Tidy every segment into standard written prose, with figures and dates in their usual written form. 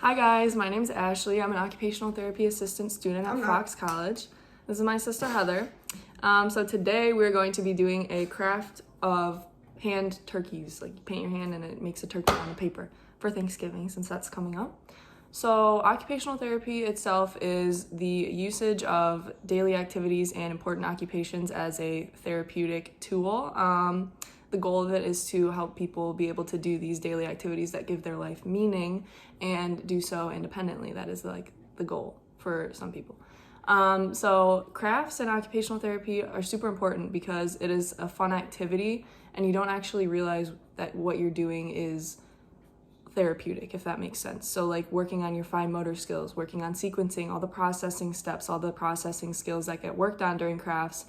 Hi guys, my name is Ashley. I'm an occupational therapy assistant student at Fox College. This is my sister Heather. So today we're going to be doing a craft of hand turkeys. Like you paint your hand and it makes a turkey on the paper for Thanksgiving since that's coming up. So occupational therapy itself is the usage of daily activities and important occupations as a therapeutic tool. The goal of it is to help people be able to do these daily activities that give their life meaning and do so independently. That is like the goal for some people. So crafts and occupational therapy are super important because it is a fun activity and you don't actually realize that what you're doing is therapeutic, if that makes sense. So like working on your fine motor skills, working on sequencing, all the processing steps, all the processing skills that get worked on during crafts,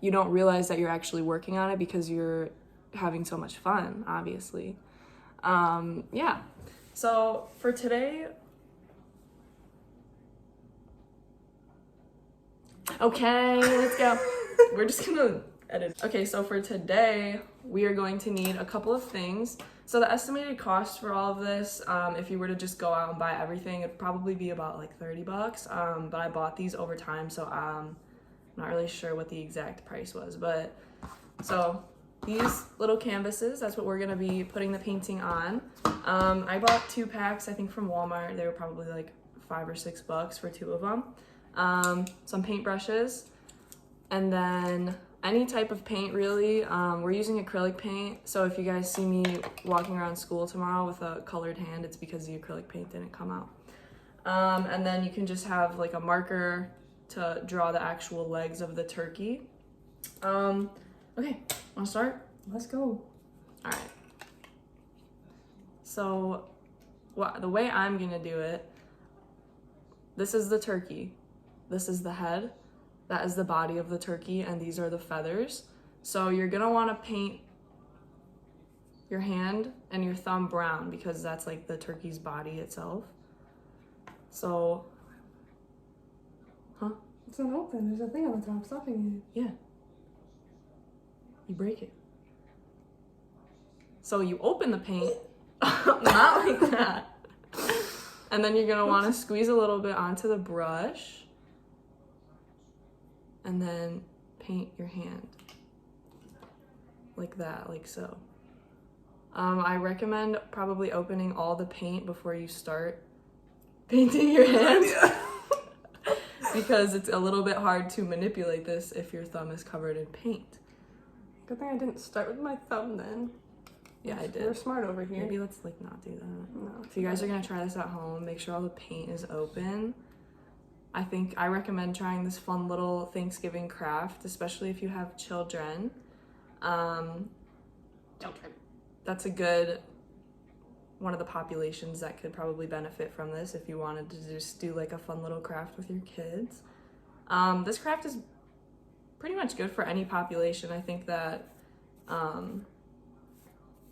you don't realize that you're actually working on it because you're having so much fun, obviously. Yeah. So for today, okay, let's go. We're just gonna edit. Okay, so for today, we are going to need a couple of things. So the estimated cost for all of this, if you were to just go out and buy everything, it'd probably be about like $30. But I bought these over time, so I'm not really sure what the exact price was. But so these little canvases, that's what we're gonna be putting the painting on. I bought 2 packs, I think from Walmart. They were probably like $5 or $6 for 2 of them. Some paintbrushes, and then any type of paint really. We're using acrylic paint, so if you guys see me walking around school tomorrow with a colored hand, it's because the acrylic paint didn't come out. And then you can just have like a marker to draw the actual legs of the turkey. Okay, wanna start? Let's go. All right. So the way I'm gonna do it, this is the turkey. This is the head. That is the body of the turkey, and these are the feathers. So you're gonna wanna paint your hand and your thumb brown because that's like the turkey's body itself. So, It's not open. There's a thing on the top stopping yeah. You break it. So you open the paint, not like that. And then you're gonna wanna squeeze a little bit onto the brush and then paint your hand. Like that, like so. I recommend probably opening all the paint before you start painting your hand. Because it's a little bit hard to manipulate this if your thumb is covered in paint. Good thing I didn't start with my thumb then. Yeah, I did. We're smart over here. Maybe let's like not do that. No. If you guys are gonna try this at home, make sure all the paint is open. I recommend trying this fun little Thanksgiving craft, especially if you have children. That's a good one of the populations that could probably benefit from this if you wanted to just do like a fun little craft with your kids. This craft is pretty much good for any population. I think that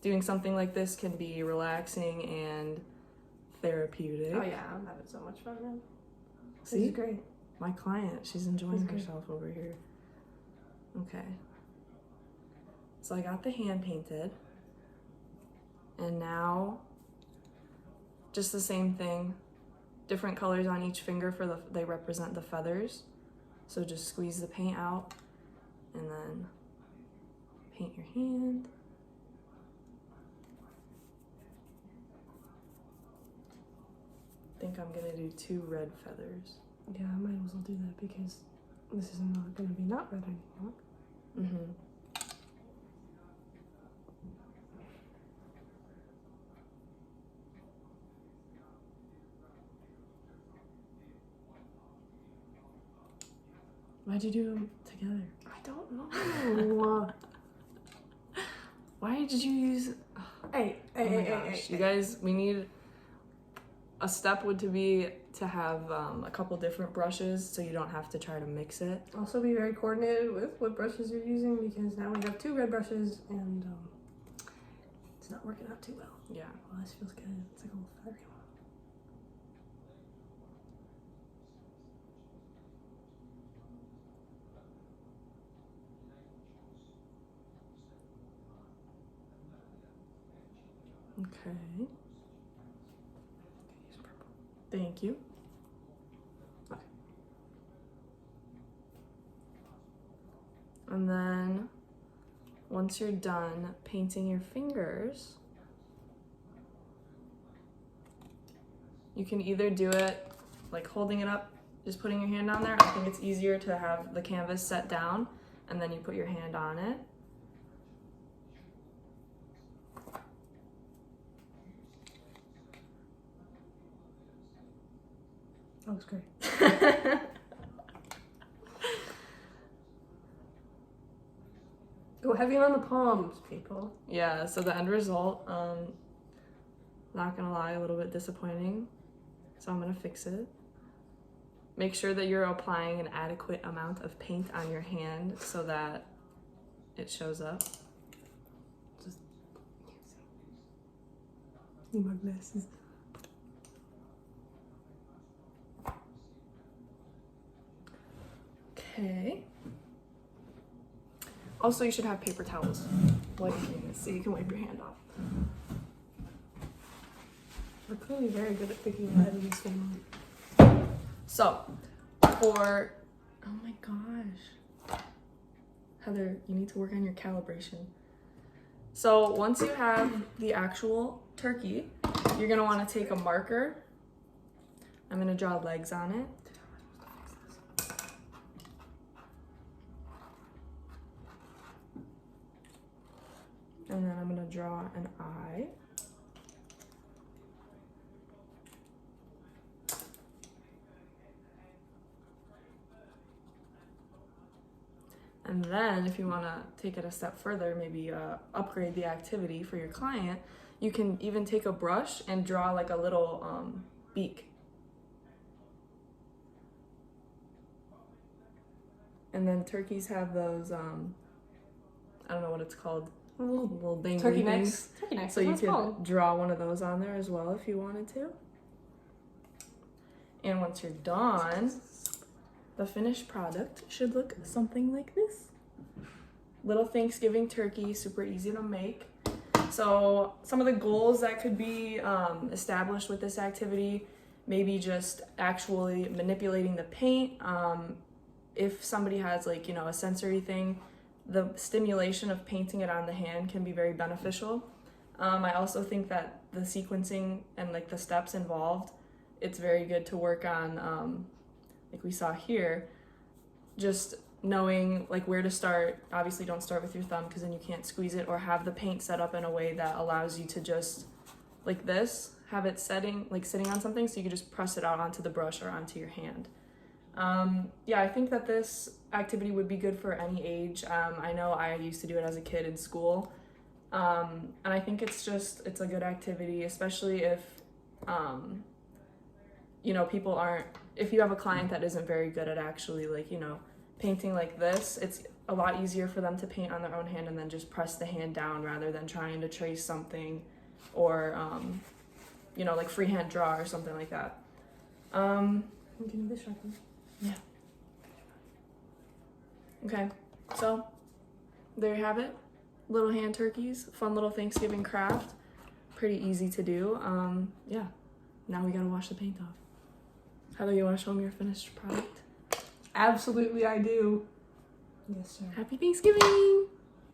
doing something like this can be relaxing and therapeutic. Oh yeah, I'm having so much fun, man. See? This is great. My client, she's enjoying That's good. herself over here. Okay. So I got the hand painted. And now, just the same thing. Different colors on each finger they represent the feathers. So just squeeze the paint out and then paint your hand. I think I'm gonna do 2 red feathers. Yeah, I might as well do that because this is not going to be not red anymore. Mm-hmm. Why'd you do them together? I don't know. Why did you use... Hey, You guys, we need... A step would be to have a couple different brushes so you don't have to try to mix it. Also be very coordinated with what brushes you're using because now we have 2 red brushes and it's not working out too well. Yeah. Well, this feels good. It's like a little feathery one. Okay. Use purple. Thank you. And then once you're done painting your fingers, you can either do it like holding it up, just putting your hand on there. I think it's easier to have the canvas set down and then you put your hand on it. That looks great. Go heavy on the palms, people. Yeah, so the end result, not gonna lie, a little bit disappointing. So I'm gonna fix it. Make sure that you're applying an adequate amount of paint on your hand so that it shows up. Just need my glasses. Okay. Also, you should have paper towels wiping this so you can wipe your hand off. We're clearly very good at picking lead in this family. So, oh my gosh. Heather, you need to work on your calibration. So once you have the actual turkey, you're gonna wanna take a marker. I'm gonna draw legs on it. And then I'm gonna draw an eye. And then if you wanna take it a step further, maybe upgrade the activity for your client, you can even take a brush and draw like a little beak. And then turkeys have those, I don't know what it's called, little dangly Turkey things. necks. Turkey necks. So you That's could called. draw one of those on there as well if you wanted to. And once you're done, the finished product should look something like this. Little Thanksgiving turkey, super easy to make. So some of the goals that could be established with this activity, maybe just actually manipulating the paint. If somebody has like, a sensory thing, the stimulation of painting it on the hand can be very beneficial. I also think that the sequencing and like the steps involved, it's very good to work on, like we saw here, just knowing like where to start. Obviously don't start with your thumb because then you can't squeeze it, or have the paint set up in a way that allows you to just like this, have it sitting on something so you can just press it out onto the brush or onto your hand. Yeah, I think that this activity would be good for any age. I know I used to do it as a kid in school. And I think it's a good activity, especially if, people aren't, if you have a client that isn't very good at actually painting like this, it's a lot easier for them to paint on their own hand and then just press the hand down rather than trying to trace something or, like freehand draw or something like that. You can do this, Sharpie. Yeah. Okay, so there you have it. Little hand turkeys, fun little Thanksgiving craft. Pretty easy to do. Yeah, now we gotta wash the paint off. Heather, you wanna show them your finished product? Absolutely, I do. Yes, sir. Happy Thanksgiving!